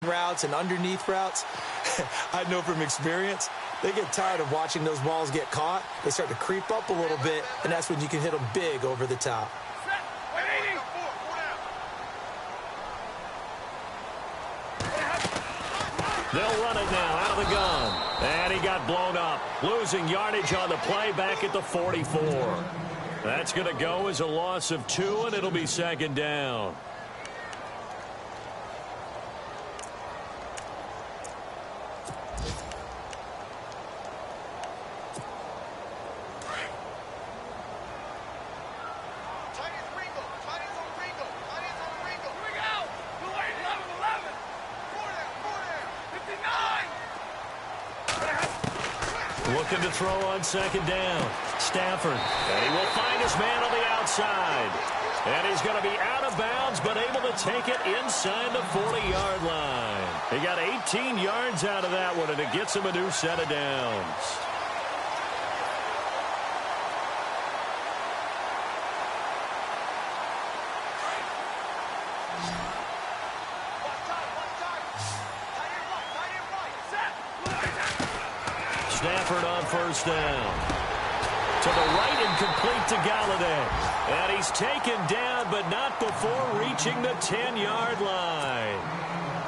routes and underneath routes, I know from experience, they get tired of watching those balls get caught. They start to creep up a little bit, and that's when you can hit them big over the top. They'll run it now out of the gun. And he got blown up. Losing yardage on the play back at the 44. That's going to go as a loss of 2, and it'll be second down. Looking to throw on second down. Stafford. And he will find his man on the outside. And he's going to be out of bounds, but able to take it inside the 40-yard line. He got 18 yards out of that one, and it gets him a new set of downs. Stafford on first down. To the right and complete to Galladay. And he's taken down, but not before reaching the 10-yard line.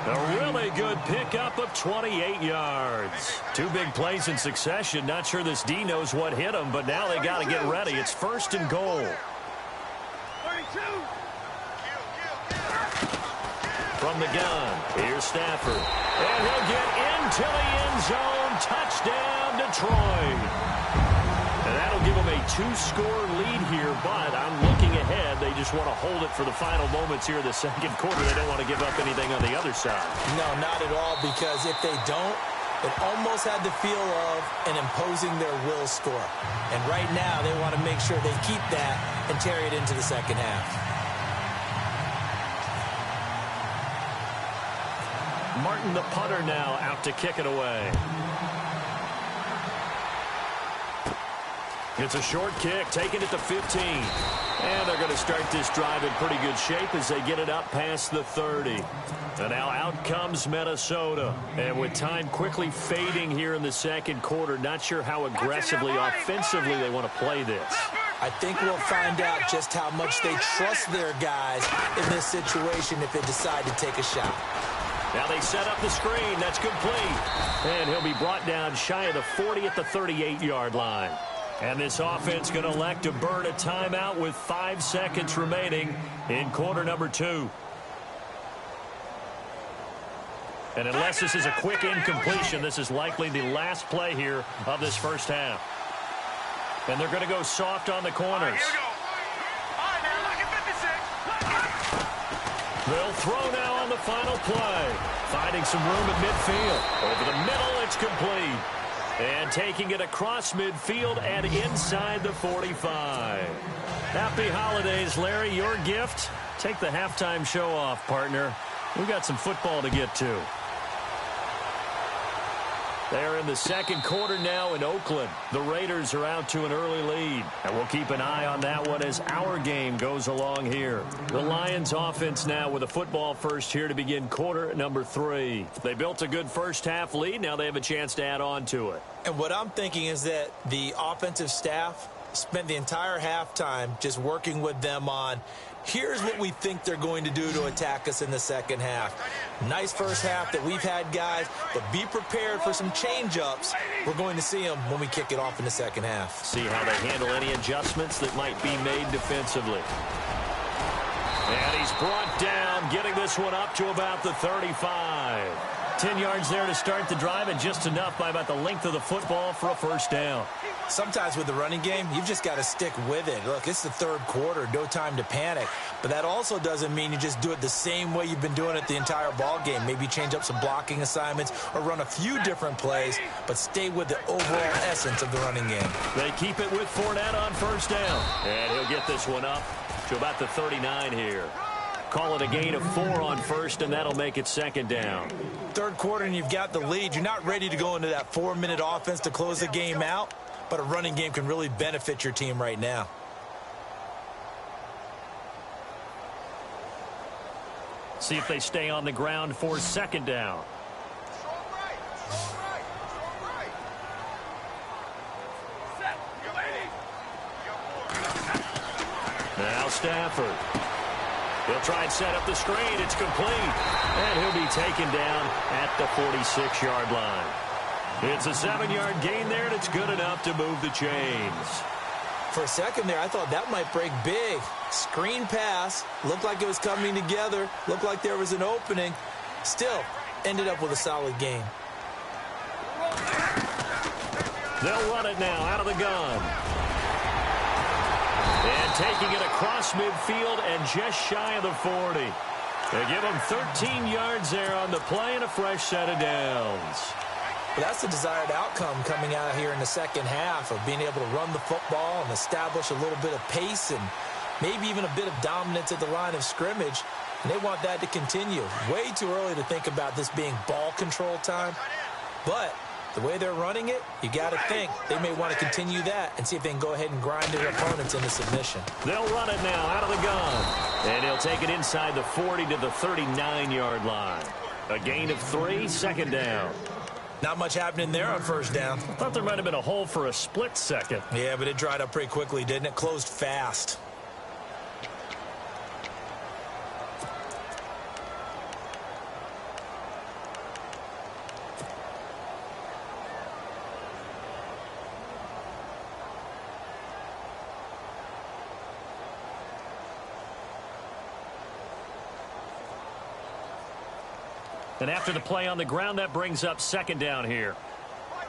A really good pickup of 28 yards. 2 big plays in succession. Not sure this D knows what hit him, but now they got to get ready. It's first and goal. 32. From the gun, here's Stafford. And he'll get into the end zone. Touchdown, Detroit. And that'll give them a 2-score lead here, but I'm looking ahead. They just want to hold it for the final moments here in the second quarter. They don't want to give up anything on the other side. No, not at all, because if they don't, it almost had the feel of an imposing their will score. And right now, they want to make sure they keep that and carry it into the second half. Martin, the punter, now out to kick it away. It's a short kick, taking it to 15. And they're going to start this drive in pretty good shape as they get it up past the 30. And now out comes Minnesota. And with time quickly fading here in the second quarter, not sure how aggressively, offensively they want to play this. I think we'll find out just how much they trust their guys in this situation if they decide to take a shot. Now they set up the screen. That's complete. And he'll be brought down shy of the 40 at the 38-yard line. And this offense going to elect to burn a timeout with 5 seconds remaining in quarter number 2. And unless this is a quick incompletion, this is likely the last play here of this first half. And they're going to go soft on the corners. They'll throw now on the final play. Finding some room at midfield. Over the middle, it's complete. And taking it across midfield and inside the 45. Happy holidays, Larry. Your gift? Take the halftime show off, partner. We've got some football to get to. They're in the second quarter now in Oakland. The Raiders are out to an early lead. And we'll keep an eye on that one as our game goes along here. The Lions offense now with a football first here to begin quarter number 3. They built a good first half lead. Now they have a chance to add on to it. And what I'm thinking is that the offensive staff spent the entire halftime just working with them on, here's what we think they're going to do to attack us in the second half. Nice first half that we've had, guys, but be prepared for some change-ups. We're going to see them when we kick it off in the second half. See how they handle any adjustments that might be made defensively. And he's brought down, getting this one up to about the 35. 10 yards there to start the drive, and just enough by about the length of the football for a first down. Sometimes with the running game, you've just got to stick with it. Look, it's the third quarter, no time to panic. But that also doesn't mean you just do it the same way you've been doing it the entire ball game. Maybe change up some blocking assignments or run a few different plays, but stay with the overall essence of the running game. They keep it with Fournette on first down. And he'll get this one up to about the 39 here. Call it a gain of 4 on first, and that'll make it second down. Third quarter, and you've got the lead. You're not ready to go into that 4-minute offense to close the game out, but a running game can really benefit your team right now. See if they stay on the ground for second down. Now Stafford. He'll try and set up the screen. It's complete. And he'll be taken down at the 46-yard line. It's a 7-yard gain there, and it's good enough to move the chains. For a second there, I thought that might break big. Screen pass. Looked like it was coming together. Looked like there was an opening. Still, ended up with a solid gain. They'll run it now out of the gun. And taking it across midfield and just shy of the 40. They give them 13 yards there on the play and a fresh set of downs. But that's the desired outcome coming out here in the second half of being able to run the football and establish a little bit of pace and maybe even a bit of dominance at the line of scrimmage. And they want that to continue. Way too early to think about this being ball control time. But the way they're running it, you got to think they may want to continue that and see if they can go ahead and grind their opponents into submission. They'll run it now out of the gun. And he'll take it inside the 40 to the 39-yard line. A gain of 3, second down. Not much happening there on first down. Thought there might have been a hole for a split second. Yeah, but it dried up pretty quickly, didn't it? Closed fast. And after the play on the ground, that brings up second down here. Right.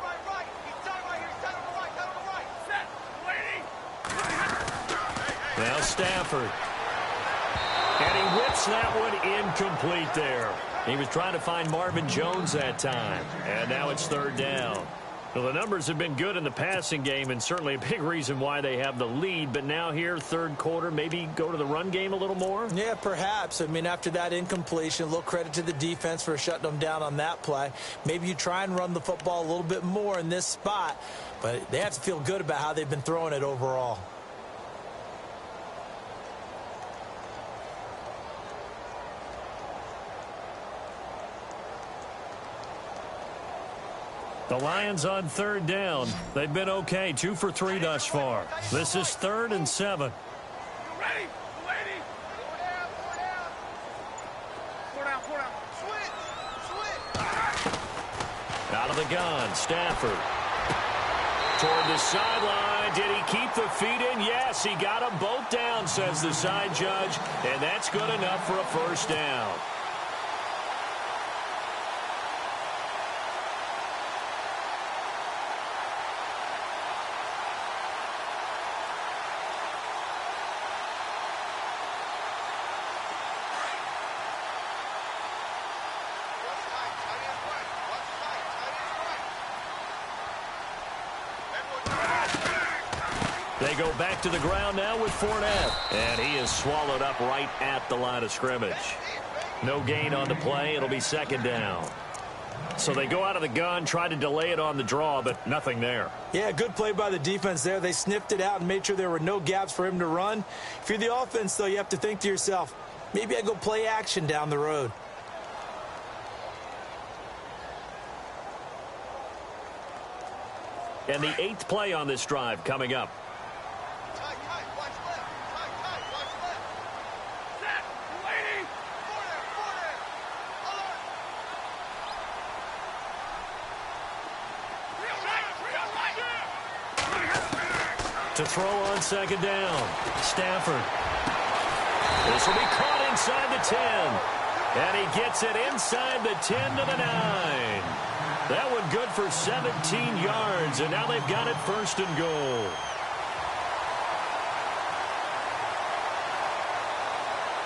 He's down right here. He's down on the right. Set. Lady. Now Stafford. And he whips that one incomplete there. He was trying to find Marvin Jones that time. And now it's third down. Well, the numbers have been good in the passing game and certainly a big reason why they have the lead. But now here, third quarter, maybe go to the run game a little more? Yeah, perhaps. I mean, after that incompletion, a little credit to the defense for shutting them down on that play. Maybe you try and run the football a little bit more in this spot. But they have to feel good about how they've been throwing it overall. The Lions on third down. They've been okay, 2 for 3 thus far. This is 3rd and 7. You ready? Lady. Four down. Switch. Out of the gun, Stafford. Toward the sideline. Did he keep the feet in? Yes, he got them both down, says the side judge. And that's good enough for a first down. They go back to the ground now with Fournette. And he is swallowed up right at the line of scrimmage. No gain on the play. It'll be second down. So they go out of the gun, try to delay it on the draw, but nothing there. Yeah, good play by the defense there. They sniffed it out and made sure there were no gaps for him to run. If you're the offense, though, you have to think to yourself, maybe I go play action down the road. And the 8th play on this drive coming up. To throw on second down. Stafford. This will be caught inside the 10. And he gets it inside the 10 to the 9. That one good for 17 yards. And now they've got it first and goal.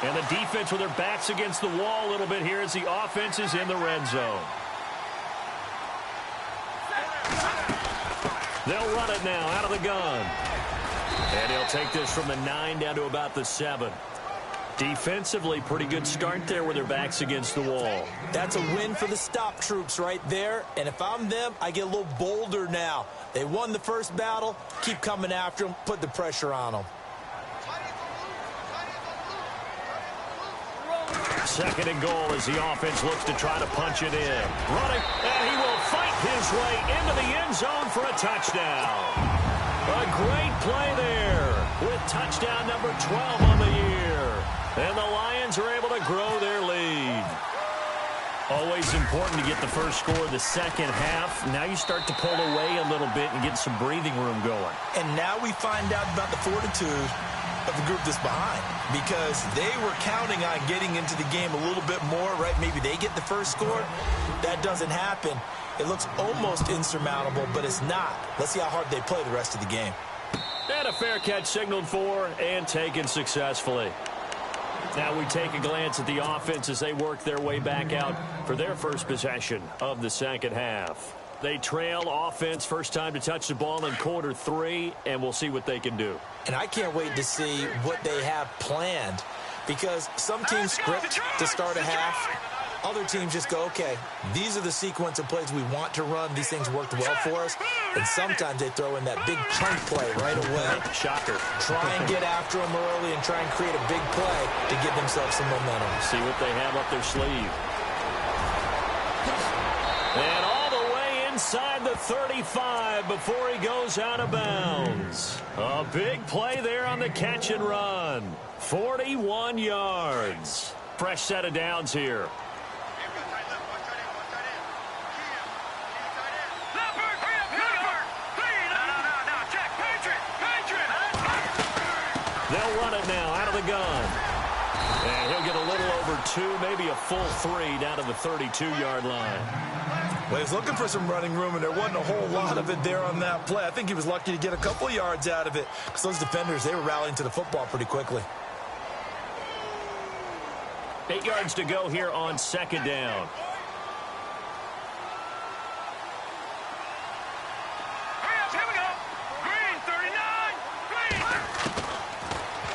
And the defense with their backs against the wall a little bit here as the offense is in the red zone. They'll run it now out of the gun. And he'll take this from the 9 down to about the 7. Defensively, pretty good start there with their backs against the wall. That's a win for the stop troops right there. And if I'm them, I get a little bolder now. They won the first battle. Keep coming after them. Put the pressure on them. Second and goal as the offense looks to try to punch it in. Running, and he will fight his way into the end zone for a touchdown. A great play there with touchdown number 12 on the year. And the Lions are able to grow their lead. Always important to get the first score of the second half. Now you start to pull away a little bit and get some breathing room going. And now we find out about the fortitude of the group that's behind, because they were counting on getting into the game a little bit more, right? Maybe they get the first score. That doesn't happen. It looks almost insurmountable, but it's not. Let's see how hard they play the rest of the game. And a fair catch signaled for and taken successfully. Now we take a glance at the offense as they work their way back out for their first possession of the second half. They trail offense, first time to touch the ball in quarter 3, and we'll see what they can do. And I can't wait to see what they have planned, because some teams script to start a half. Other teams just go, okay, these are the sequence of plays we want to run. These things worked well for us. And sometimes they throw in that big chunk play right away. Shocker. Try and get after them early and try and create a big play to give themselves some momentum. See what they have up their sleeve. And all the way inside the 35 before he goes out of bounds. A big play there on the catch and run. 41 yards. Fresh set of downs here. They'll run it now out of the gun. And he'll get a little over 2, maybe a full 3 down to the 32-yard line. Well, he was looking for some running room, and there wasn't a whole lot of it there on that play. I think he was lucky to get a couple yards out of it, because those defenders, they were rallying to the football pretty quickly. 8 yards to go here on second down.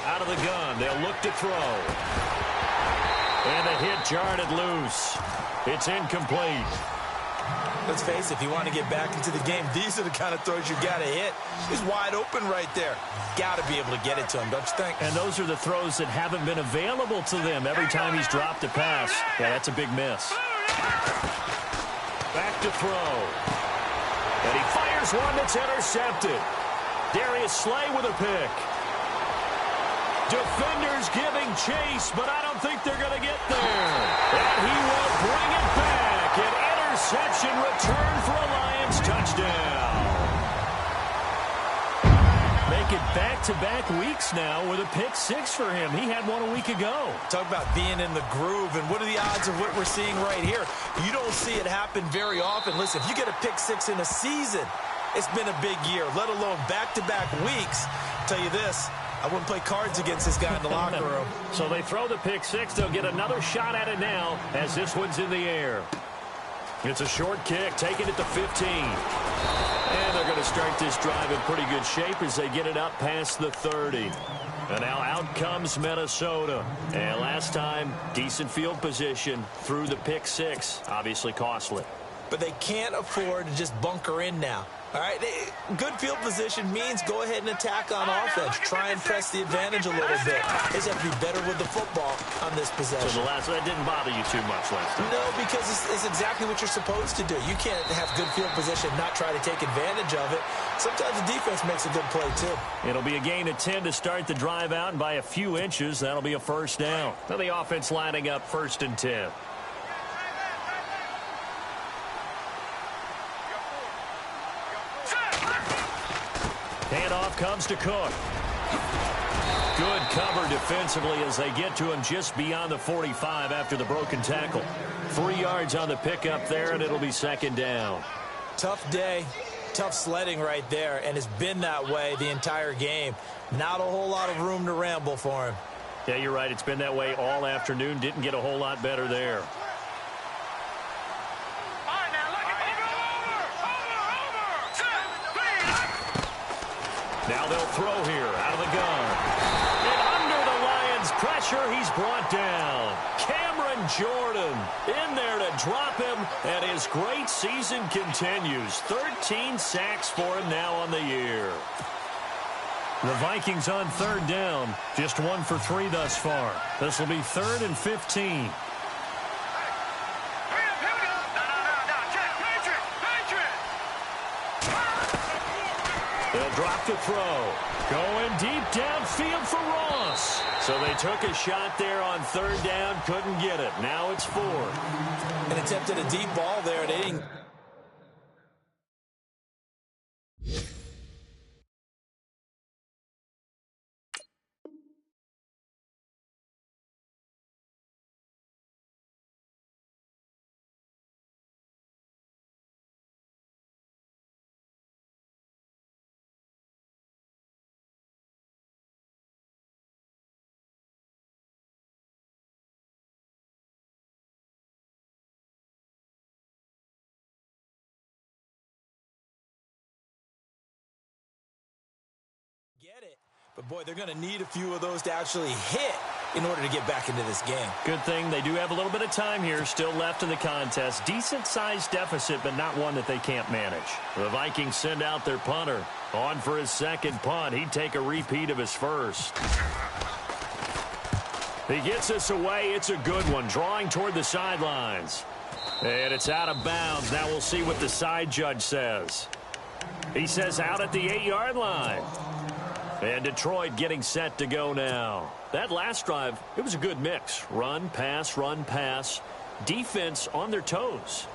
Out of the gun, they'll look to throw. And the hit jarred it loose. It's incomplete. Let's face it, if you want to get back into the game, these are the kind of throws you got to hit. He's wide open right there. Got to be able to get it to him, don't you think? And those are the throws that haven't been available to them every time he's dropped a pass. Yeah, that's a big miss. Back to throw. And he fires one that's intercepted. Darius Slay with a pick. Defenders giving chase, but I don't think they're going to get there. And he will bring it back. An interception return for a Lions touchdown. Make it back-to-back weeks now with a pick 6 for him. He had one a week ago. Talk about being in the groove, and what are the odds of what we're seeing right here? You don't see it happen very often. Listen, if you get a pick 6 in a season, it's been a big year, let alone back-to-back weeks. I'll tell you this, I wouldn't play cards against this guy in the locker room. So they throw the pick 6. They'll get another shot at it now as this one's in the air. It's a short kick, taking it to 15. And they're going to start this drive in pretty good shape as they get it up past the 30. And now out comes Minnesota. And last time, decent field position through the pick 6. Obviously costly. But they can't afford to just bunker in now. All right, good field position means go ahead and attack on offense. Try and press the advantage a little bit. They just have to be better with the football on this possession. So that didn't bother you too much last time? No, because it's exactly what you're supposed to do. You can't have good field position and not try to take advantage of it. Sometimes the defense makes a good play, too. It'll be a gain of 10 to start the drive out, and by a few inches, that'll be a first down. Now the offense lining up 1st and 10. Handoff comes to Cook. Good cover defensively as they get to him just beyond the 45 after the broken tackle. 3 yards on the pickup there, and it'll be second down. Tough day, tough sledding right there, and it's been that way the entire game. Not a whole lot of room to ramble for him. Yeah, you're right. It's been that way all afternoon. Didn't get a whole lot better there. Now they'll throw here out of the gun. And under the Lions' pressure, he's brought down. Cameron Jordan in there to drop him, and his great season continues. 13 sacks for him now on the year. The Vikings on third down. Just 1 for 3 thus far. This will be 3rd and 15. They'll drop the throw. Going deep downfield for Ross. So they took a shot there on 3rd down. Couldn't get it. Now it's 4th. And attempted a deep ball there. They didn't. Get it. But, boy, they're going to need a few of those to actually hit in order to get back into this game. Good thing they do have a little bit of time here still left in the contest. Decent-sized deficit, but not one that they can't manage. The Vikings send out their punter. On for his second punt. He'd take a repeat of his first. He gets this away. It's a good one. Drawing toward the sidelines. And it's out of bounds. Now we'll see what the side judge says. He says out at the 8-yard line. And Detroit getting set to go now. That last drive, it was a good mix. Run, pass. Defense on their toes.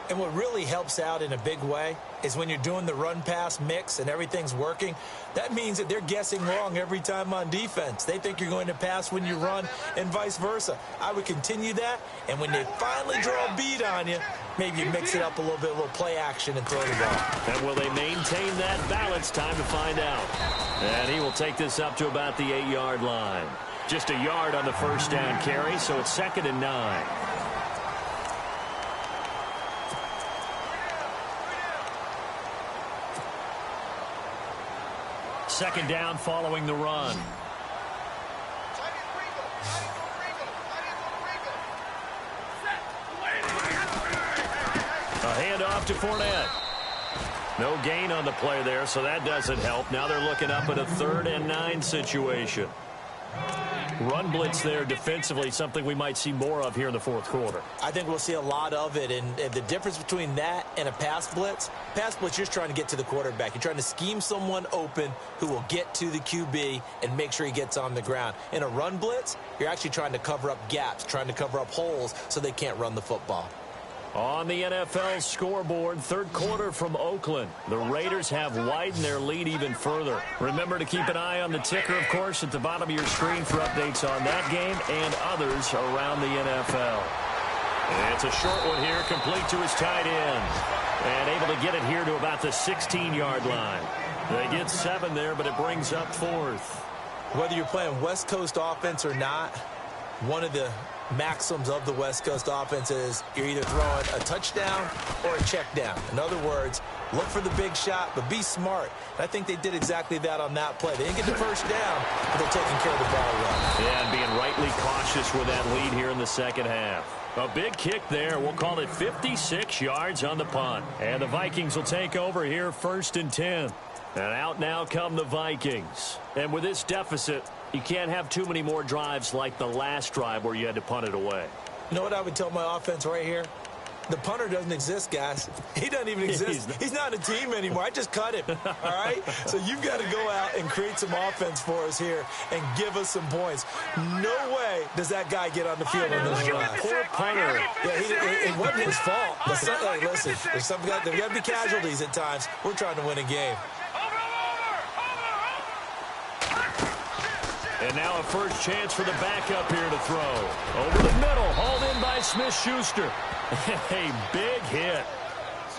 And what really helps out in a big way is when you're doing the run-pass mix and everything's working, that means that they're guessing wrong every time on defense. They think you're going to pass when you run and vice versa. I would continue that, and when they finally draw a beat on you, maybe you mix it up a little bit, a little play action and throw the ball. And will they maintain that balance? Time to find out. And he will take this up to about the 8-yard line. Just a yard on the first down carry, so it's 2nd and 9. Second down following the run. A handoff to Fournette. No gain on the play there, so that doesn't help. Now they're looking up at a 3rd and 9 situation. Run blitz there defensively, something we might see more of here in the 4th quarter. I think we'll see a lot of it, and the difference between that and a pass blitz, you're just trying to get to the quarterback. You're trying to scheme someone open who will get to the QB and make sure he gets on the ground. In a run blitz, you're actually trying to cover up gaps, trying to cover up holes so they can't run the football. On the NFL scoreboard, 3rd quarter from Oakland. The Raiders have widened their lead even further. Remember to keep an eye on the ticker, of course, at the bottom of your screen for updates on that game and others around the NFL. And it's a short one here, complete to his tight end. And able to get it here to about the 16-yard line. They get 7 there, but it brings up 4th. Whether you're playing West Coast offense or not, one of the maxims of the West Coast offense is you're either throwing a touchdown or a check down. In other words, look for the big shot, but be smart. And I think they did exactly that on that play. They didn't get the first down, but they're taking care of the ball well. Yeah, and being rightly cautious with that lead here in the second half. A big kick there. We'll call it 56 yards on the punt. And the Vikings will take over here 1st and 10. And out now come the Vikings. And with this deficit, you can't have too many more drives like the last drive where you had to punt it away. You know what I would tell my offense right here? The punter doesn't exist, guys. He doesn't even exist. He's not a team anymore. I just cut him, all right? So you've got to go out and create some offense for us here and give us some points. No way does that guy get on the field on this drive. Poor punter. Yeah, it wasn't his fault. But hey, listen, there's got to be casualties at times. We're trying to win a game. And now a first chance for the backup here to throw. Over the middle, hauled in by Smith-Schuster. A big hit.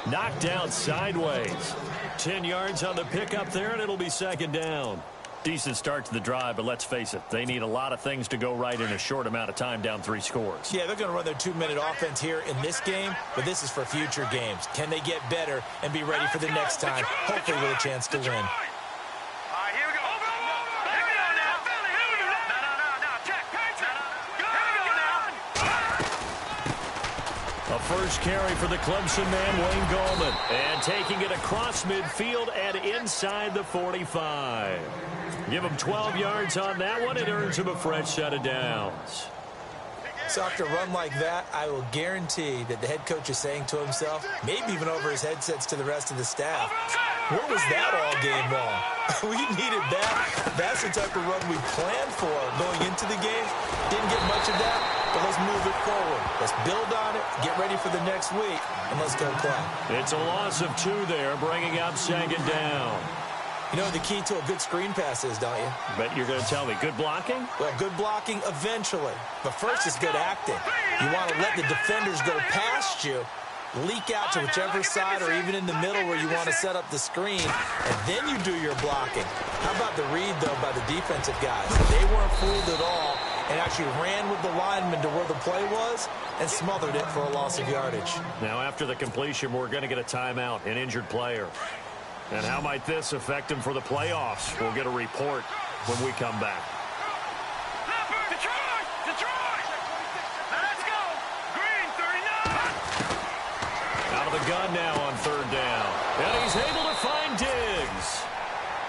Knocked down sideways. 10 yards on the pickup there, and it'll be 2nd down. Decent start to the drive, but let's face it, they need a lot of things to go right in a short amount of time, down 3 scores. Yeah, they're going to run their 2-minute offense here in this game, but this is for future games. Can they get better and be ready for the next time, hopefully with a chance to win? A first carry for the Clemson man, Wayne Gallman. And taking it across midfield and inside the 45. Give him 12 yards on that one. It earns him a fresh set of downs. So after a run like that, I will guarantee that the head coach is saying to himself, maybe even over his headsets to the rest of the staff, where was that all game long? We needed that. That's the type of run we planned for going into the game. Didn't get much of that, but let's move it forward. Let's build on it, get ready for the next week, and let's go play. It's a loss of 2 there, bringing up second down. You know the key to a good screen pass is, don't you? Bet you're going to tell me. Good blocking? Well, good blocking eventually. But first is good acting. You want to let the defenders go past you, leak out to whichever side or even in the middle where you want to set up the screen, and then you do your blocking. How about the read, though, by the defensive guys? They weren't fooled at all and actually ran with the lineman to where the play was and smothered it for a loss of yardage. Now, after the completion, we're going to get a timeout, an injured player. And how might this affect him for the playoffs? We'll get a report when we come back. Detroit! Let's go! Green 39! Out of the gun now on third down. And he's able to find Diggs.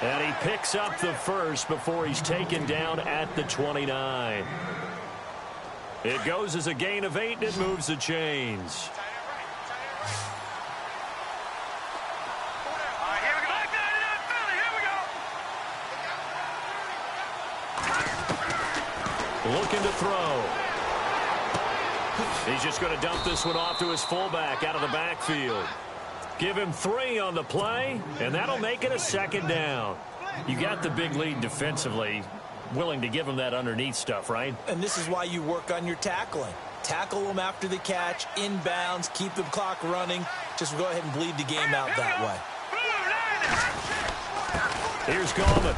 And he picks up the first before he's taken down at the 29. It goes as a gain of 8, and it moves the chains. Looking to throw. He's just going to dump this one off to his fullback out of the backfield. Give him 3 on the play, and that'll make it a second down. You got the big lead defensively, willing to give him that underneath stuff, right? And this is why you work on your tackling. Tackle them after the catch, inbounds, keep the clock running. Just go ahead and bleed the game out that way. Here's Gallman.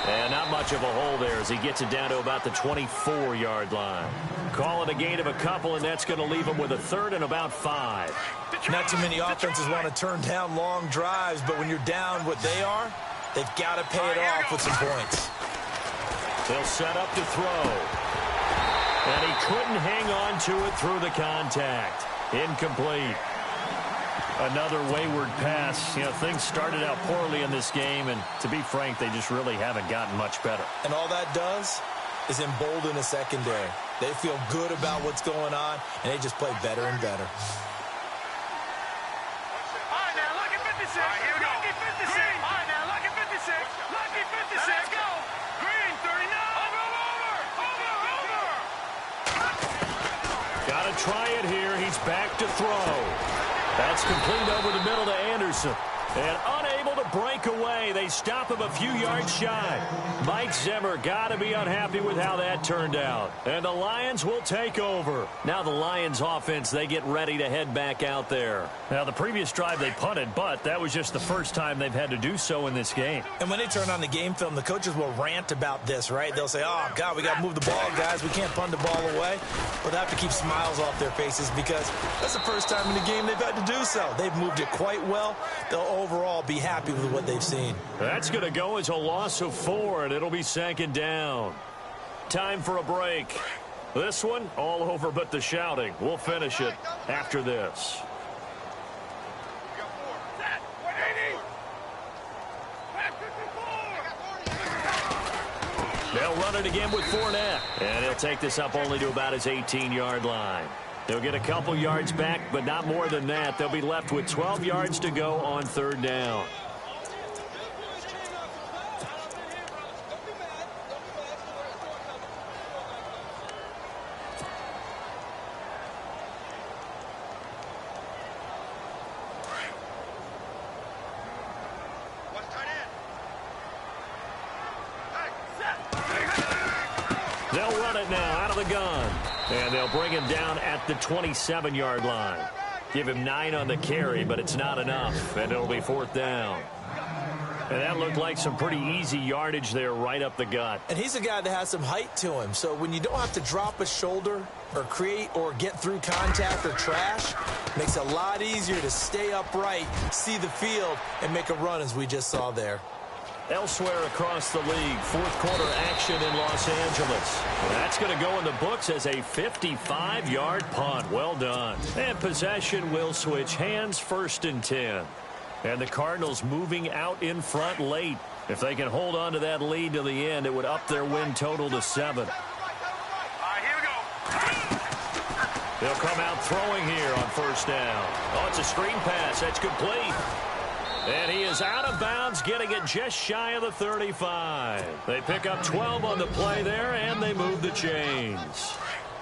And not much of a hole there as he gets it down to about the 24-yard line. Call it a gain of a couple, and that's going to leave him with a third and about 5. Not too many offenses want to turn down long drives, but when you're down what they are, they've got to pay it off with some points. They'll set up to throw. And he couldn't hang on to it through the contact. Incomplete. Another wayward pass. You know, things started out poorly in this game, and to be frank, they just really haven't gotten much better. And all that does is embolden a secondary. They feel good about what's going on, and they just play better and better. All right, now, lucky 56. All right, here we go. Lucky 56. All right, now, lucky 56. Lucky 56. Let's go. Green 39. Over. Got to try it here. He's back to throw. That's complete over the middle to Anderson. And unable to break away. They stop him a few yards shy. Mike Zimmer got to be unhappy with how that turned out. And the Lions will take over. Now the Lions offense, they get ready to head back out there. Now the previous drive they punted, but that was just the first time they've had to do so in this game. And when they turn on the game film, the coaches will rant about this, right? They'll say, oh, God, we got to move the ball, guys. We can't punt the ball away. But they have to keep smiles off their faces because that's the first time in the game they've had to do so. They've moved it quite well. They'll overall be happy with what they've seen. That's going to go as a loss of 4, and it'll be second down. Time for a break. This one, all over but the shouting. We'll finish it after this. They'll run it again with Fournette, and he'll take this up only to about his 18-yard line. They'll get a couple yards back, but not more than that. They'll be left with 12 yards to go on third down. They'll run it now out of the gun. And they'll bring him down at the 27-yard line. Give him 9 on the carry, but it's not enough. And it'll be fourth down. And that looked like some pretty easy yardage there right up the gut. And he's a guy that has some height to him. So when you don't have to drop a shoulder or create or get through contact or trash, makes it a lot easier to stay upright, see the field, and make a run as we just saw there. Elsewhere across the league, fourth quarter action in Los Angeles. That's going to go in the books as a 55-yard punt. Well done. And possession will switch hands, 1st and 10. And the Cardinals moving out in front late. If they can hold on to that lead to the end, it would up their win total to 7. They'll come out throwing here on 1st down. Oh, it's a screen pass. That's complete. And he is out of bounds, getting it just shy of the 35. They pick up 12 on the play there, and they move the chains.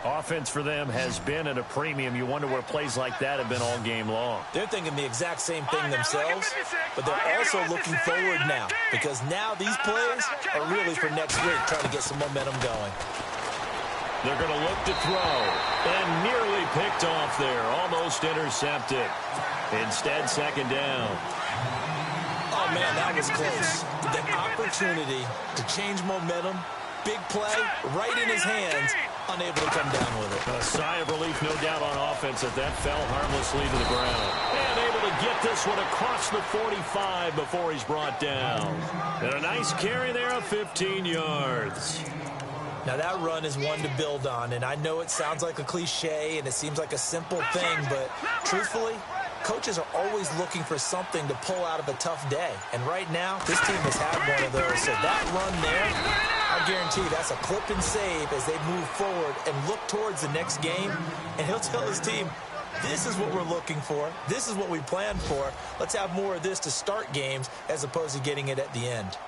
Offense for them has been at a premium. You wonder where plays like that have been all game long. They're thinking the exact same thing themselves, but they're also looking forward now, because now these plays are really for next week, trying to get some momentum going. They're going to look to throw, and nearly picked off there, almost intercepted. Instead, 2nd down. Oh, man, that was close. The opportunity to change momentum, big play, right in his hands, unable to come down with it. A sigh of relief, no doubt, on offense as that fell harmlessly to the ground. And able to get this one across the 45 before he's brought down. And a nice carry there of 15 yards. Now, that run is one to build on, and I know it sounds like a cliche and it seems like a simple thing, but truthfully, coaches are always looking for something to pull out of a tough day. And right now, this team has had one of those. So that run there, I guarantee that's a clip and save as they move forward and look towards the next game. And he'll tell his team, this is what we're looking for. This is what we planned for. Let's have more of this to start games as opposed to getting it at the end.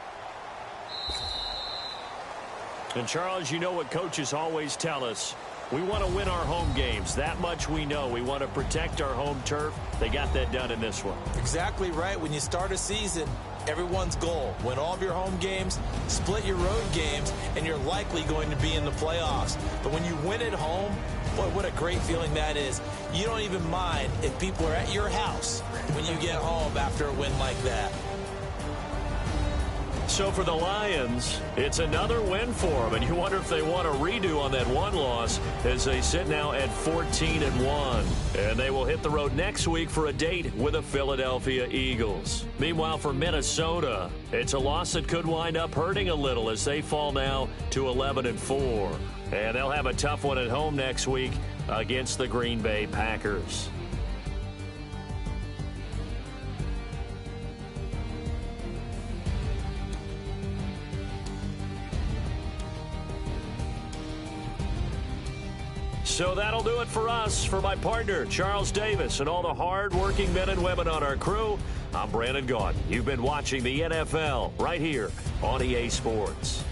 And, Charles, you know what coaches always tell us. We want to win our home games. That much we know. We want to protect our home turf. They got that done in this one. Exactly right. When you start a season, everyone's goal, win all of your home games, split your road games, and you're likely going to be in the playoffs. But when you win at home, boy, what a great feeling that is. You don't even mind if people are at your house when you get home after a win like that. So for the Lions, it's another win for them, and you wonder if they want a redo on that one loss as they sit now at 14-1. And they will hit the road next week for a date with the Philadelphia Eagles. Meanwhile, for Minnesota, it's a loss that could wind up hurting a little as they fall now to 11-4. And they'll have a tough one at home next week against the Green Bay Packers. So that'll do it for us. For my partner, Charles Davis, and all the hard-working men and women on our crew, I'm Brandon Gaudin. You've been watching the NFL right here on EA Sports.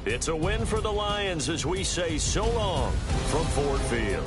It's a win for the Lions as we say so long from Ford Field.